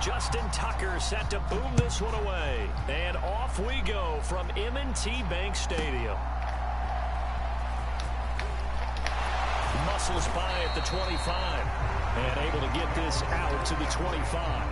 Justin Tucker set to boom this one away. And off we go from M&T Bank Stadium. Muscles by at the 25. And able to get this out to the 25.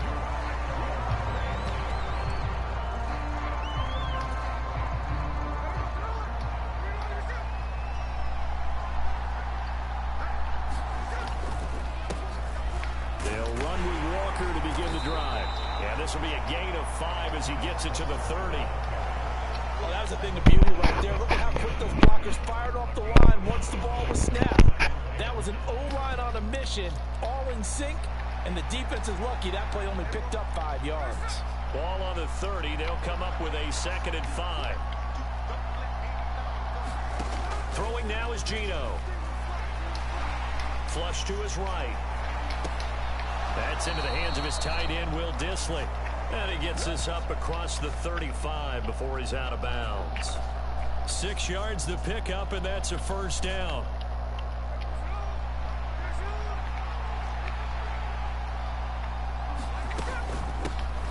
This will be a gain of 5 as he gets it to the 30. Well, that was a thing of beauty right there. Look at how quick those blockers fired off the line once the ball was snapped. That was an O-line on a mission, all in sync, and the defense is lucky that play only picked up 5 yards. Ball on the 30. They'll come up with a 2nd and 5. Throwing now is Geno. Flush to his right. That's into the hands of his tight end, Will Dissly. And he gets this up across the 35 before he's out of bounds. 6 yards the pickup, and that's a first down.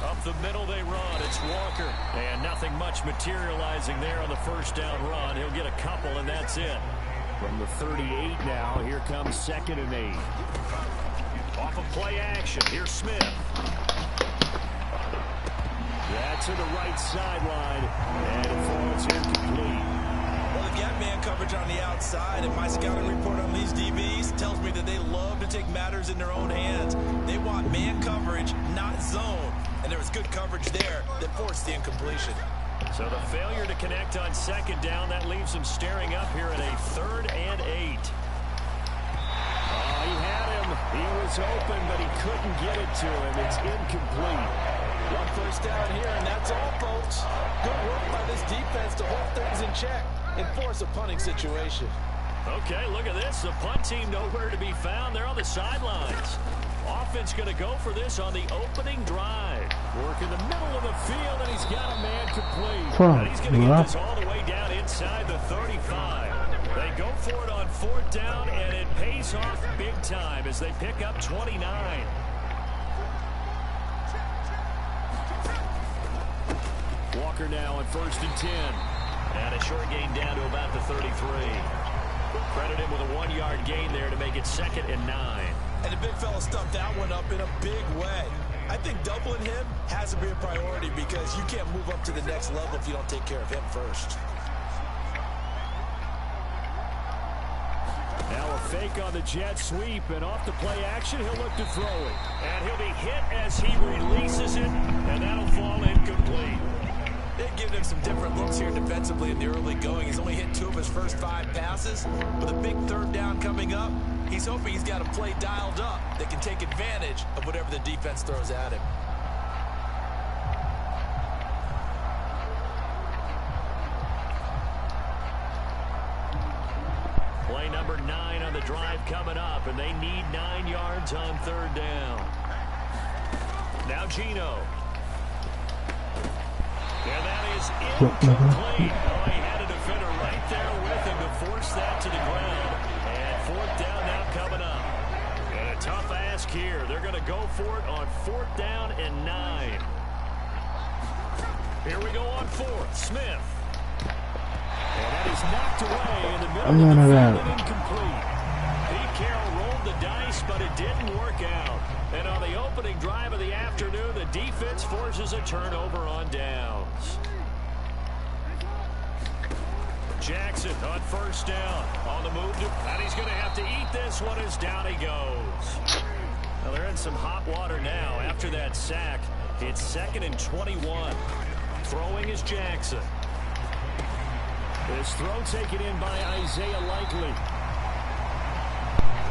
Up the middle they run. It's Walker. And nothing much materializing there on the first down run. He'll get a couple, and that's it. From the 38 now, here comes 2nd and 8. Off of play action. Here's Smith. That's to the right sideline. And it falls incomplete. Well, they've got man coverage on the outside, and my scouting report on these DBs tells me that they love to take matters in their own hands. They want man coverage, not zone. And there was good coverage there that forced the incompletion. So the failure to connect on 2nd down, that leaves them staring up here at a 3rd and 8. He had him. He was open, but he couldn't get it to him. It's incomplete. 1 first down here, and that's all, folks. Good work by this defense to hold things in check and force a punting situation. Okay, look at this. The punt team nowhere to be found. They're on the sidelines. Offense going to go for this on the opening drive. Work in the middle of the field, and he's got a man complete. And he's going to get this all the way down inside the 35. They go for it on 4th down, and it pays off big time as they pick up 29. Walker now on 1st and 10. And a short gain down to about the 33. Credit him with a 1-yard gain there to make it 2nd and 9. And the big fella stuffed that one up in a big way. I think doubling him has to be a priority because you can't move up to the next level if you don't take care of him first. Now a fake on the jet sweep, and off the play action, he'll look to throw it. And he'll be hit as he releases it, and that'll fall incomplete. They've given him some different looks here defensively in the early going. He's only hit 2 of his first 5 passes. With a big 3rd down coming up, he's hoping he's got a play dialed up that can take advantage of whatever the defense throws at him. Play number 9 on the drive coming up, and they need 9 yards on 3rd down. Now Geno. And that is incomplete. Oh, he had a defender right there with him to force that to the ground. And 4th down now coming up. And a tough ask here. They're going to go for it on 4th down and 9. Here we go on 4th. Smith. And that is knocked away in the middle of the field and incomplete. Pete Carroll rolled the dice, but it didn't work out. And on the opening drive of the afternoon, the defense forces a turnover on downs. Jackson on 1st down. On the move, and he's going to have to eat this one as down he goes. Well, they're in some hot water now after that sack. It's 2nd and 21. Throwing is Jackson. His throw taken in by Isaiah Likely.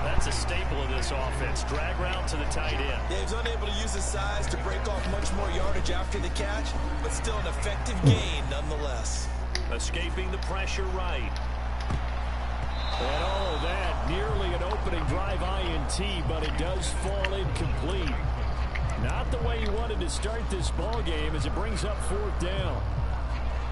That's a staple of this offense. Drag route to the tight end. Yeah, he's unable to use his size to break off much more yardage after the catch, but still an effective gain nonetheless. Escaping the pressure right. And all of that, nearly an opening drive INT, but it does fall incomplete. Not the way you wanted to start this ball game as it brings up 4th down.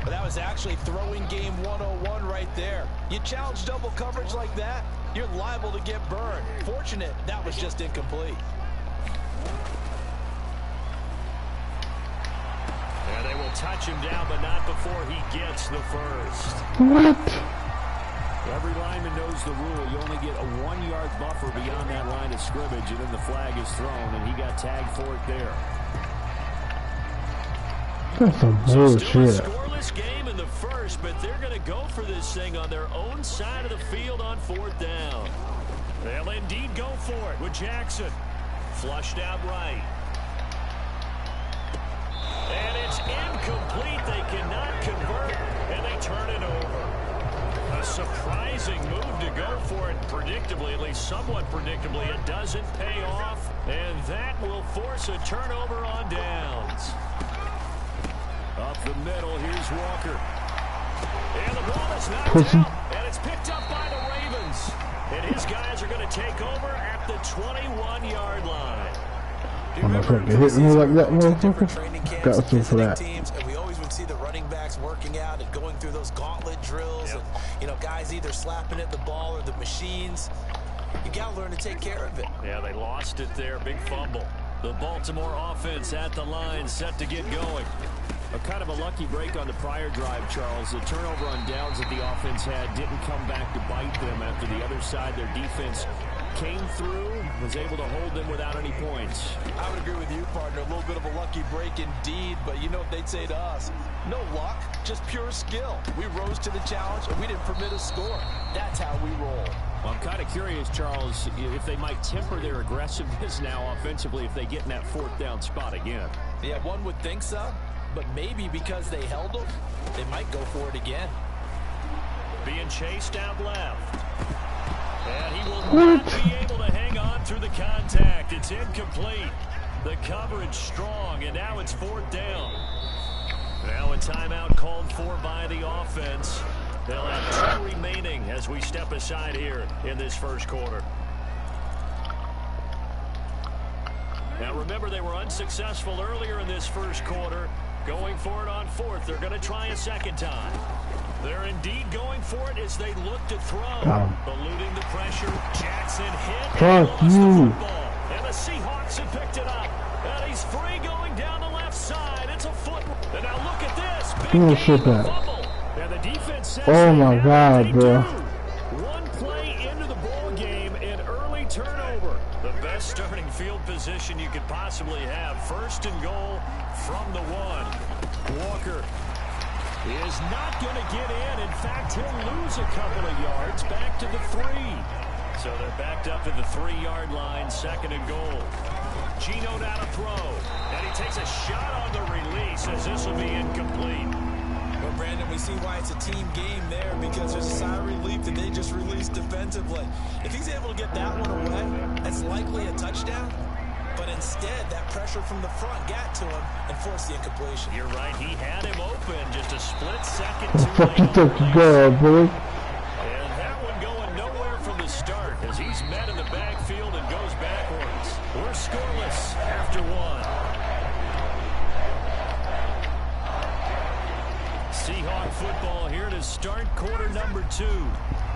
But that was actually throwing game 101 right there. You challenge double coverage like that, you're liable to get burned. Fortunate that was just incomplete. touch him down, but not before he gets the first. What? Every lineman knows the rule. You only get a 1-yard buffer beyond that line of scrimmage, and then the flag is thrown, and he got tagged for it there. That's some So still a bullshit. scoreless game in the first, but they're going to go for this thing on their own side of the field on 4th down. They'll indeed go for it with Jackson. Flushed out right. And it's incomplete. They cannot convert, and they turn it over. A surprising move to go for it. Predictably, at least somewhat predictably, it doesn't pay off, and that will force a turnover on downs. Up the middle, here's Walker. And the ball is knocked out, and it's picked up by the Ravens. And his guys are going to take over at the 21-yard line. Motherfucker hit me like that, motherfucker. Got some for that. Teams, and we always would see the running backs working out and going through those gauntlet drills. Yep. And, you know, guys either slapping at the ball or the machines. You got to learn to take care of it. Yeah, they lost it there. Big fumble. The Baltimore offense at the line, set to get going. A kind of a lucky break on the prior drive, Charles. The turnover on downs that the offense had didn't come back to bite them after the other side. Their defense came through, was able to hold them without any points. I would agree with you, partner. A little bit of a lucky break indeed, but you know what they'd say to us? No luck, just pure skill. We rose to the challenge, and we didn't permit a score. That's how we roll. Well, I'm kind of curious, Charles, if they might temper their aggressiveness now offensively if they get in that 4th down spot again. Yeah, one would think so, but maybe because they held them, they might go for it again. Being chased out left. And he will not be able to hang on through the contact. It's incomplete. The coverage strong, and now it's 4th down. Now a timeout called for by the offense. They'll have 2 remaining as we step aside here in this first quarter. Now remember, they were unsuccessful earlier in this first quarter. Going for it on 4th. They're going to try a second time. They're indeed going for it as they look to throw. Eluding the pressure. Jackson hit. Fuck you. And the Seahawks have picked it up. And he's free going down the left side. It's a foot. And now look at this. Big game fumble. And the defense says, oh my God, bro. One play into the ball game, an early turnover. The best starting field position you could possibly have. 1st and goal from the 1. Walker is not going to get in. In fact, he'll lose a couple of yards back to the 3. So they're backed up to the 3-yard line, 2nd and goal. Gino now to throw. And he takes a shot on the release as this will be incomplete. Well, Brandon, we see why it's a team game there, because there's a sigh of relief that they just released defensively. If he's able to get that one away, that's likely a touchdown. But instead, that pressure from the front got to him and forced the incompletion. You're right. He had him open just a split second The too fuck you late. think you got, boy? And that one going nowhere from the start as he's met in the backfield and goes backwards. We're scoreless after 1. Seahawk football here to start quarter number 2.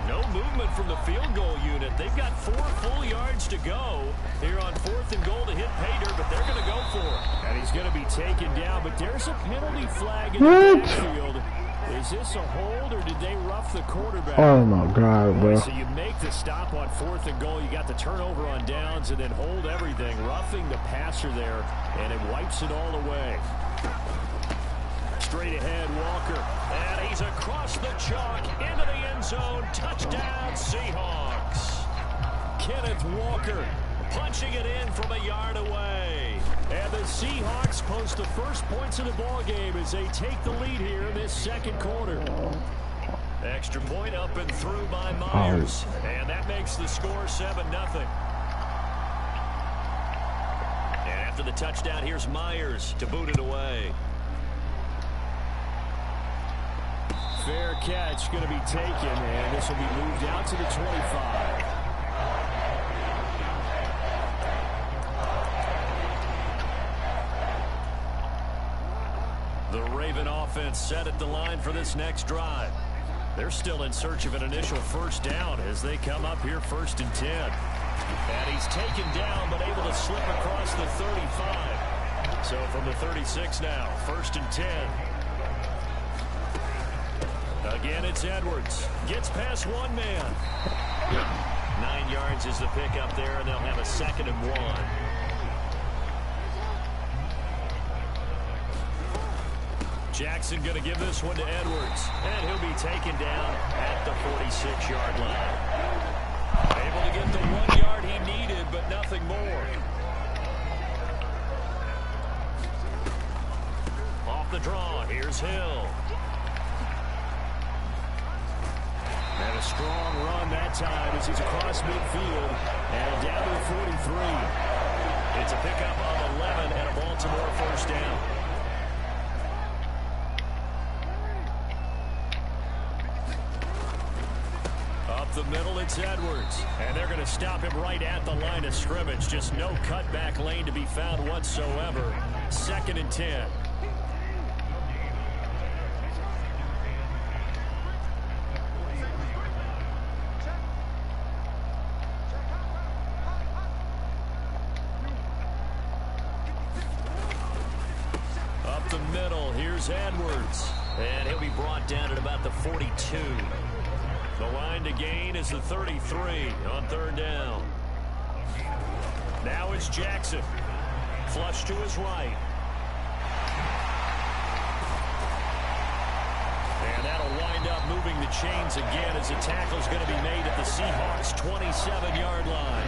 No movement from the field goal unit. They've got 4 full yards to go here on 4th and goal to hit Pater, but they're going to go for it. And he's going to be taken down, but there's a penalty flag in the backfield. Is this a hold, or did they rough the quarterback? Oh my God, bro. So you make the stop on 4th and goal. You got the turnover on downs and then hold everything. Roughing the passer there, and it wipes it all away. Straight ahead, Walker. And he's across the chalk into the end zone. Touchdown, Seahawks. Kenneth Walker punching it in from a yard away. And the Seahawks post the first points of the ball game as they take the lead here in this second quarter. Extra point up and through by Myers. And that makes the score 7-0. And after the touchdown, here's Myers to boot it away. Fair catch going to be taken, and this will be moved out to the 25. The Raven offense set at the line for this next drive. They're still in search of an initial first down as they come up here 1st and 10. And he's taken down but able to slip across the 35. So from the 36 now, 1st and 10. Again, it's Edwards. Gets past one man. 9 yards is the pickup there, and they'll have a 2nd and 1. Jackson going to give this one to Edwards, and he'll be taken down at the 46-yard line. Able to get the 1 yard he needed, but nothing more. Off the draw, here's Hill. And a strong run that time as he's across midfield and down to the 43. It's a pickup of 11 and a Baltimore 1st down. Up the middle, it's Edwards. And they're going to stop him right at the line of scrimmage. Just no cutback lane to be found whatsoever. 2nd and 10. Up the middle, here's Edwards. And he'll be brought down at about the 42. The line to gain is the 33 on 3rd down. Now it's Jackson. Flush to his right. And that'll wind up moving the chains again as the tackle's going to be made at the Seahawks' 27-yard line.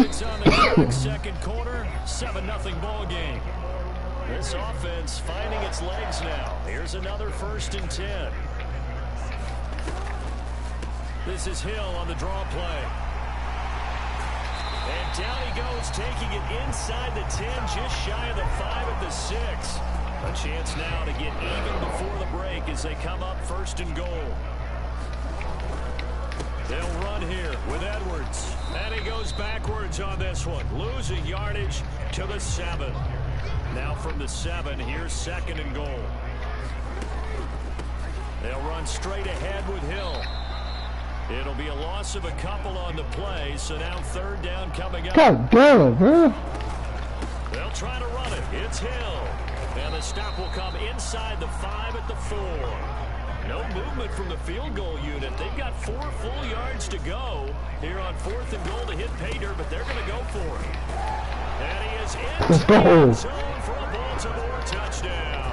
It's on the clock, 2nd quarter, 7-0 ball game. This offense finding its legs now. Here's another 1st and 10. This is Hill on the draw play. And down he goes, taking it inside the 10, just shy of the 5 at the 6. A chance now to get even before the break as they come up 1st and goal. They'll run here with Edwards. And he goes backwards on this one, losing yardage to the 7. Now from the 7, here's 2nd and goal. They'll run straight ahead with Hill. It'll be a loss of a couple on the play, so now 3rd down coming up. God damn it, bro. They'll try to run it. It's Hill. And the stop will come inside the 5 at the 4. No movement from the field goal unit. They've got 4 full yards to go here on 4th and goal to hit pay dirt, but they're going to go for it. And he is into the end zone for a Baltimore touchdown.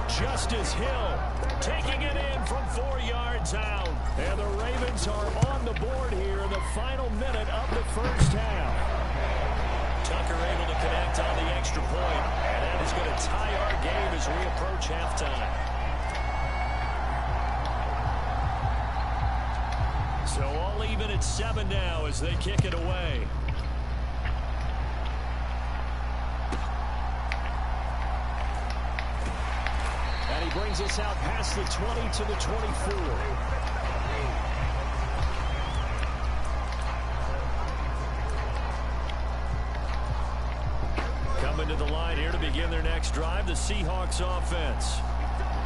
Justice Hill taking it in from 4 yards out. And the Ravens are on the board here in the final minute of the 1st half. Tucker able to connect on the extra point, and that is going to tie our game as we approach halftime. So all even at 7 now as they kick it away. And he brings us out past the 20 to the 24. Coming to the line here to begin their next drive, the Seahawks offense.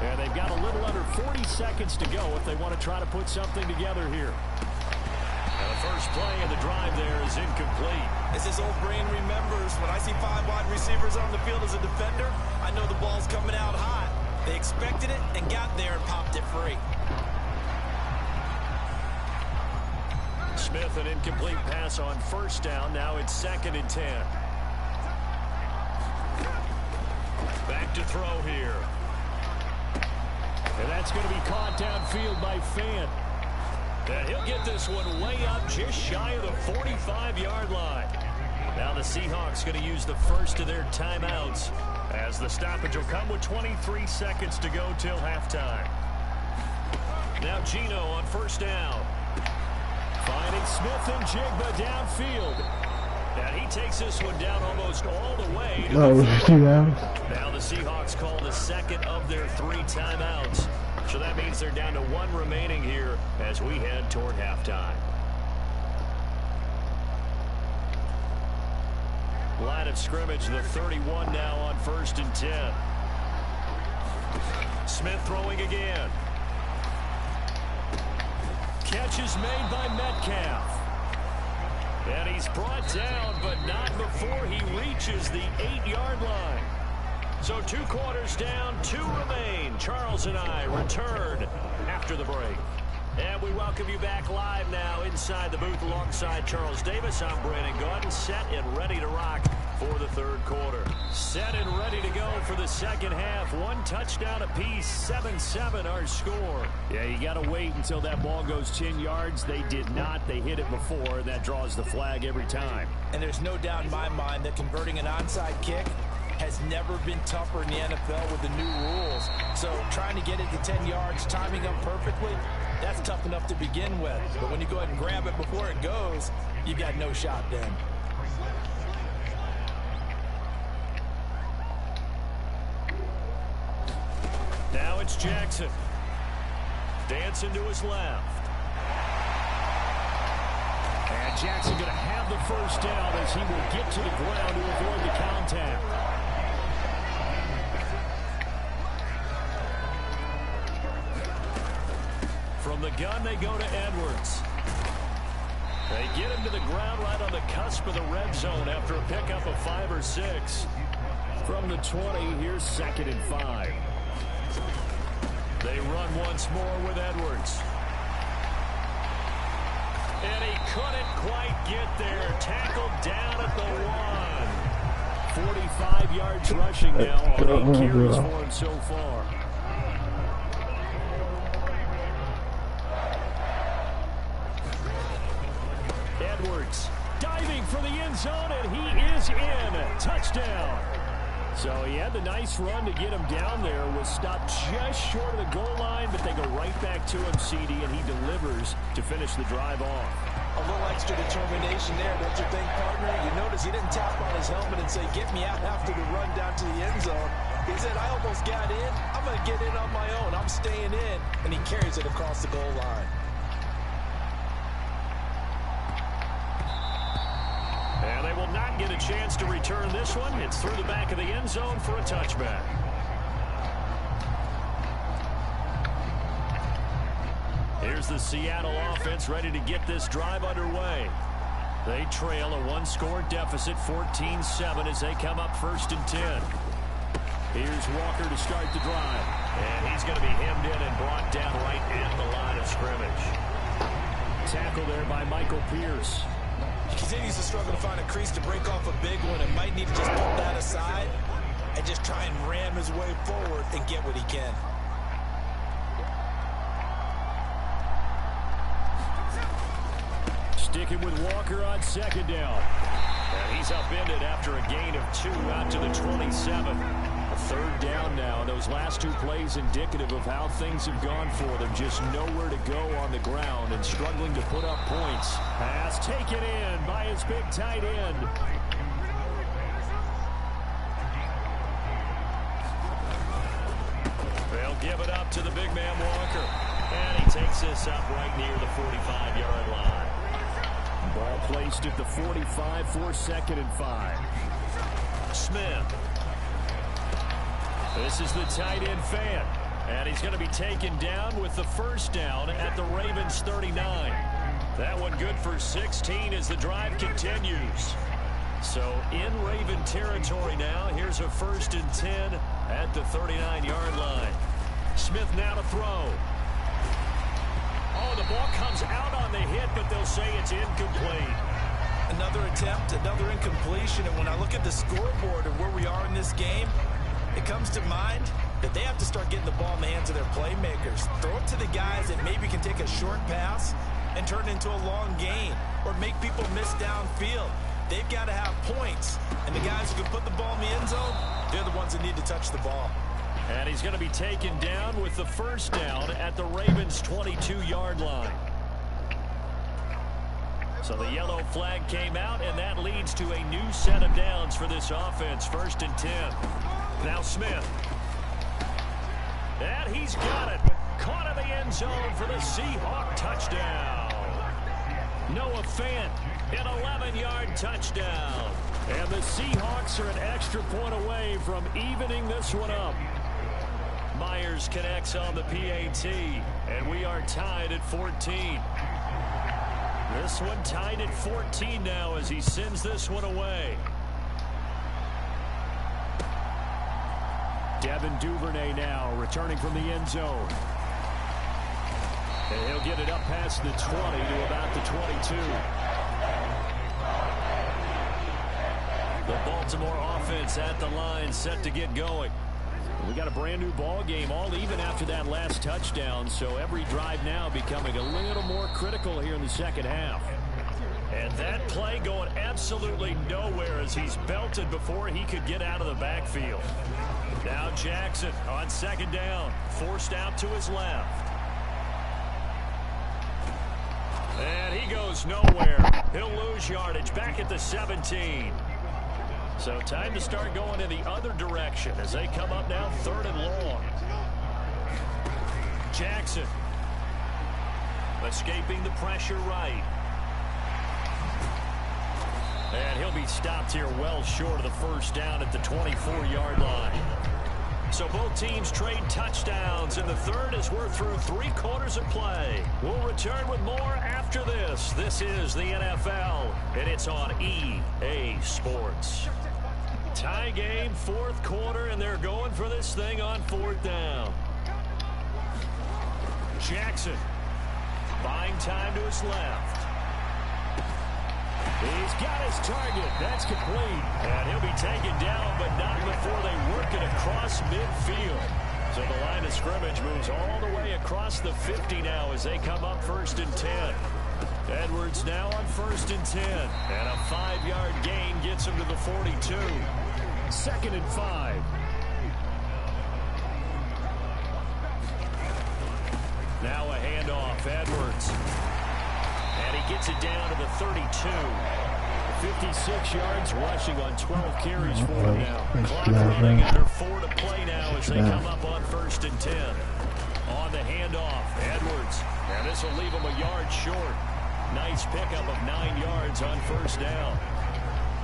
And they've got a little under 40 seconds to go if they want to try to put something together here. And the first play of the drive there is incomplete. As his old brain remembers, when I see 5 wide receivers on the field as a defender, I know the ball's coming out hot. They expected it and got there and popped it free. Smith, an incomplete pass on 1st down. Now it's 2nd and 10. Back to throw here. And that's going to be caught downfield by Fant. And he'll get this one way up just shy of the 45-yard line. Now the Seahawks going to use the first of their timeouts as the stoppage will come with 23 seconds to go till halftime. Now Gino on 1st down. Finding Smith and Jigba downfield. And he takes this one down almost all the way. Now the Seahawks call the 2nd of their 3 timeouts. So that means they're down to 1 remaining here as we head toward halftime. Line of scrimmage, the 31 now on 1st and 10. Smith throwing again. Catch is made by Metcalf. And he's brought down, but not before he reaches the 8-yard line. So 2 quarters down, 2 remain. Charles and I return after the break. And we welcome you back live now inside the booth alongside Charles Davis. I'm Brandon Gordon, set and ready to rock for the 3rd quarter. Set and ready to go for the 2nd half. 1 touchdown apiece, 7-7 our score. Yeah, you got to wait until that ball goes 10 yards. They did not. They hit it before, and that draws the flag every time. And there's no doubt in my mind that converting an onside kick has never been tougher in the NFL with the new rules. So trying to get it to 10 yards, timing them perfectly, that's tough enough to begin with. But when you go ahead and grab it before it goes, you've got no shot then. Now it's Jackson. Dancing to his left. And Jackson going to have the first down as he will get to the ground to avoid the contact. From the gun, they go to Edwards. They get him to the ground right on the cusp of the red zone after a pickup of 5 or 6. From the 20, here's 2nd and 5. They run once more with Edwards. And he couldn't quite get there. Tackled down at the 1. 45 yards rushing now on 8 carries for him so far. Edwards diving for the end zone, and he is in. Touchdown. So he had the nice run to get him down there. Was stopped just short of the goal line, but they go right back to him, CD, and he delivers to finish the drive off. A little extra determination there, don't you think, partner? You notice he didn't tap on his helmet and say, get me out after the run down to the end zone. He said, I almost got in. I'm going to get in on my own. I'm staying in. And he carries it across the goal line. And they will not get a chance to return this one. It's through the back of the end zone for a touchback. Here's the Seattle offense ready to get this drive underway. They trail a 1-score deficit, 14-7, as they come up 1st and 10. Here's Walker to start the drive. And he's going to be hemmed in and brought down right at the line of scrimmage. Tackle there by Michael Pierce. He continues to struggle to find a crease to break off a big one and might need to just put that aside and just try and ram his way forward and get what he can. Sticking with Walker on 2nd down. And he's upended after a gain of 2 out to the 27. A 3rd down now. And those last 2 plays indicative of how things have gone for them. Just nowhere to go on the ground and struggling to put up points. Pass taken in by his big tight end. They'll give it up to the big man Walker. And he takes this up right near the 45-yard line. Ball placed at the 45 for 2nd and 5. Smith. This is the tight end fan. And he's going to be taken down with the first down at the Ravens 39. That one good for 16 as the drive continues. So in Raven territory now. Here's a 1st and 10 at the 39-yard line. Smith now to throw. Oh, the ball comes out on the hit, but they'll say it's incomplete. Another attempt, another incompletion. And when I look at the scoreboard and where we are in this game, it comes to mind that they have to start getting the ball in the hands of their playmakers. Throw it to the guys that maybe can take a short pass and turn it into a long gain or make people miss downfield. They've got to have points. And the guys who can put the ball in the end zone, they're the ones that need to touch the ball. And he's going to be taken down with the first down at the Ravens' 22-yard line. So the yellow flag came out, and that leads to a new set of downs for this offense. 1st and 10. Now Smith. And he's got it. Caught in the end zone for the Seahawk touchdown. Noah Fant, an 11-yard touchdown. And the Seahawks are an extra point away from evening this one up. Myers connects on the PAT, and we are tied at 14. This one tied at 14 now as he sends this one away. Devin Duvernay now returning from the end zone. And he'll get it up past the 20 to about the 22. The Baltimore offense at the line, set to get going. We got a brand new ball game, all even after that last touchdown, so every drive now becoming a little more critical here in the second half. And that play going absolutely nowhere as he's belted before he could get out of the backfield. Now Jackson on second down, forced out to his left. And he goes nowhere. He'll lose yardage back at the 17. So time to start going in the other direction as they come up now 3rd and long. Jackson escaping the pressure right. And he'll be stopped here well short of the first down at the 24-yard line. So both teams trade touchdowns in the third as we're through 3 quarters of play. We'll return with more after this. This is the NFL, and it's on EA Sports. Tie game, 4th quarter, and they're going for this thing on 4th down. Jackson buying time to his left. He's got his target. That's complete. And he'll be taken down, but not before they work it across midfield. So the line of scrimmage moves all the way across the 50 now as they come up 1st and 10. Edwards now on 1st and 10. And a 5-yard gain gets him to the 42. 2nd and 5. Now a handoff. Edwards. And he gets it down to the 32. 56 yards rushing on 12 carries for him now. Clock running under 4 to play now as they come up on 1st and 10. On the handoff, Edwards. And this will leave him a yard short. Nice pickup of 9 yards on 1st down.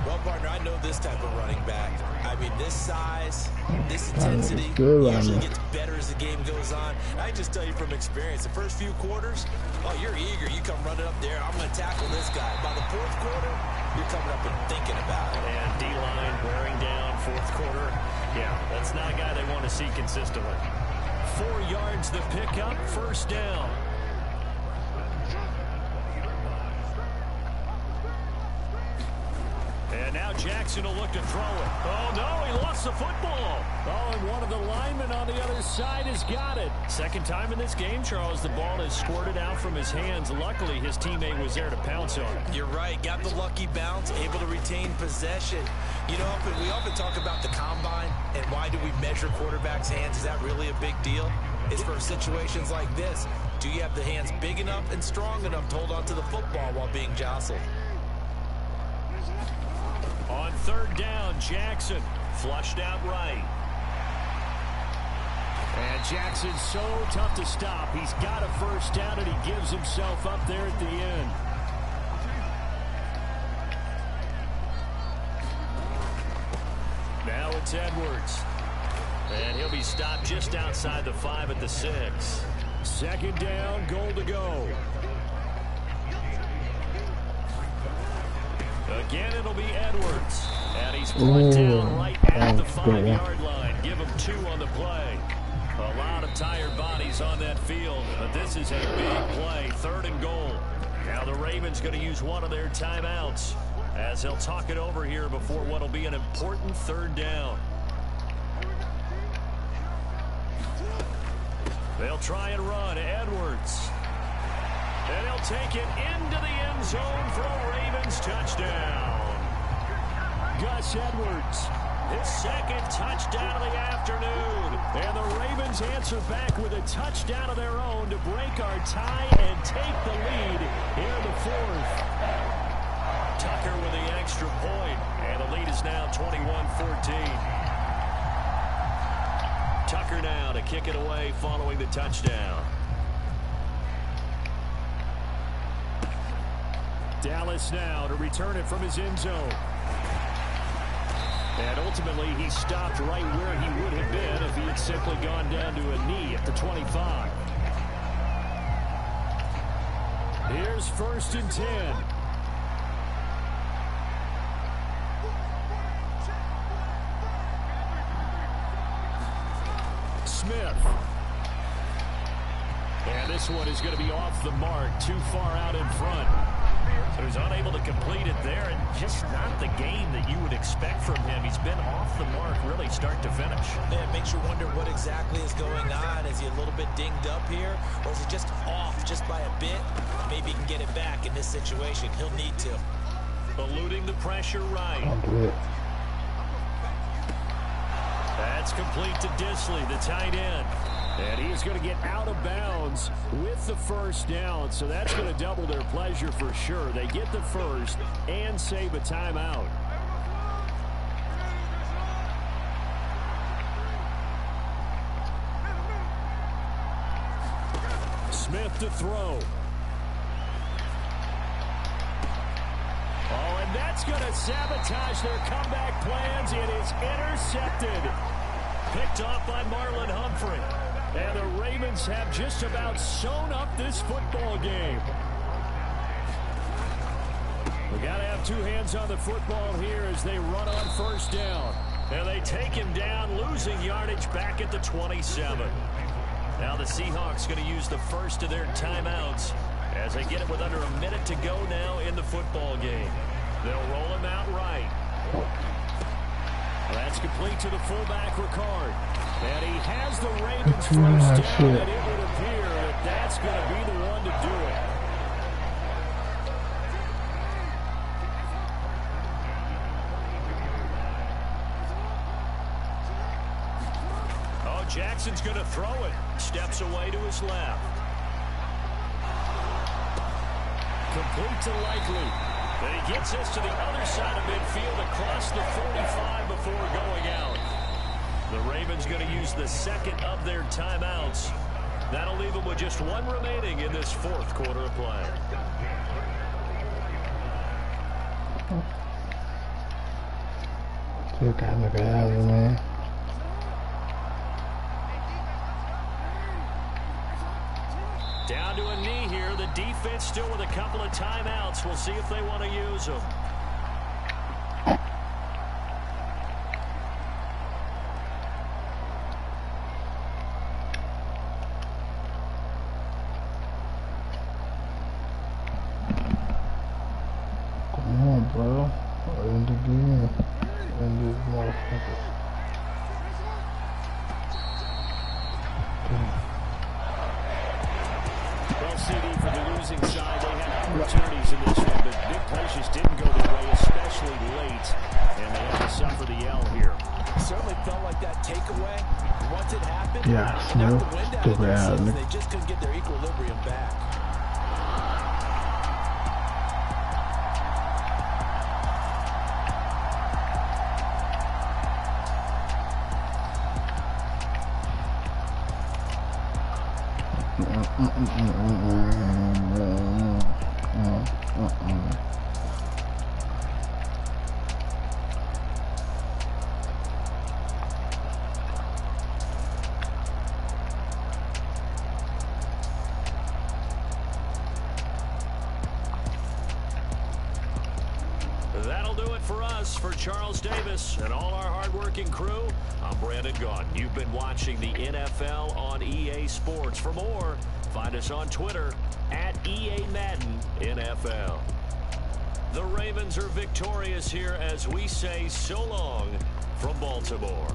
Well, partner, I know this type of running back. I mean, this size, this intensity usually gets better as the game goes on. I just tell you from experience, the first few quarters, oh, you're eager. You come running up there. I'm going to tackle this guy. By the 4th quarter, you're coming up and thinking about it. And D-line wearing down 4th quarter. Yeah, that's not a guy they want to see consistently. 4 yards the pickup, 1st down. And now Jackson will look to throw it. Oh, no, he lost the football. Oh, and one of the linemen on the other side has got it. Second time in this game, Charles, the ball has squirted out from his hands. Luckily, his teammate was there to pounce on it. You're right. Got the lucky bounce, able to retain possession. You know, we often talk about the combine and why do we measure quarterbacks' hands. Is that really a big deal? It's for situations like this. Do you have the hands big enough and strong enough to hold on to the football while being jostled? On 3rd down, Jackson flushed out right. And Jackson's so tough to stop. He's got a 1st down, and he gives himself up there at the end. Now it's Edwards. And he'll be stopped just outside the 5 at the 6. 2nd down, goal to go. Again, it'll be Edwards. And he's brought down right at the 5-yard line. Give him 2 on the play. A lot of tired bodies on that field, but this is a big play. 3rd and goal. Now the Ravens going to use one of their timeouts as they'll talk it over here before what will be an important 3rd down. They'll try and run. Edwards. And he'll take it into the end zone for a Ravens touchdown. Gus Edwards, his 2nd touchdown of the afternoon. And the Ravens answer back with a touchdown of their own to break our tie and take the lead here in the 4th. Tucker with the extra point, and the lead is now 21-14. Tucker now to kick it away following the touchdown. Dallas now to return it from his end zone. And ultimately, he stopped right where he would have been if he had simply gone down to a knee at the 25. Here's 1st and 10. Smith. And this one is going to be off the mark, too far out in front. So he's unable to complete it there, and just not the game that you would expect from him. He's been off the mark really start to finish. Yeah, it makes you wonder what exactly is going on. Is he a little bit dinged up here, or is he just off just by a bit? Maybe he can get it back in this situation. He'll need to. Eluding the pressure right. That's complete to Disley, the tight end. And he is going to get out of bounds with the 1st down, so that's going to double their pleasure for sure. They get the 1st and save a timeout. Smith to throw. Oh, and that's going to sabotage their comeback plans. It is intercepted. Picked off by Marlon Humphrey. And the Ravens have just about sewn up this football game. We got to have 2 hands on the football here as they run on 1st down. And they take him down, losing yardage back at the 27. Now the Seahawks going to use the 1st of their timeouts as they get it with under a minute to go now in the football game. They'll roll him out right. That's complete to the fullback, Ricard. And he has the Ravens 1st down, and it would appear that that's going to be the one to do it. Oh, Jackson's going to throw it. Steps away to his left. Complete to Likely. And he gets us to the other side of midfield across the 45 before going out. The Ravens going to use the 2nd of their timeouts. That'll leave them with just 1 remaining in this 4th quarter of play. Still got to get out of there, man. Down to a knee here. The defense still with a couple of timeouts. We'll see if they want to use them. Come on, bro. End again. End this motherfucker. Well, CD, for the losing side, they had opportunities in this one, but big plays just didn't go their way, especially late, and they had to suffer the yell here. Certainly felt like that takeaway. Once it happened, Yeah, it knocked the wind out of their Smith. sails. They just couldn't get their equilibrium back. That'll do it for us. For Charles Davis and all our hardworking crew, I'm Brandon Gaudin. You've been watching the NFL on EA Sports. For more, find us on Twitter at EA Madden NFL. The Ravens are victorious here as we say so long from Baltimore.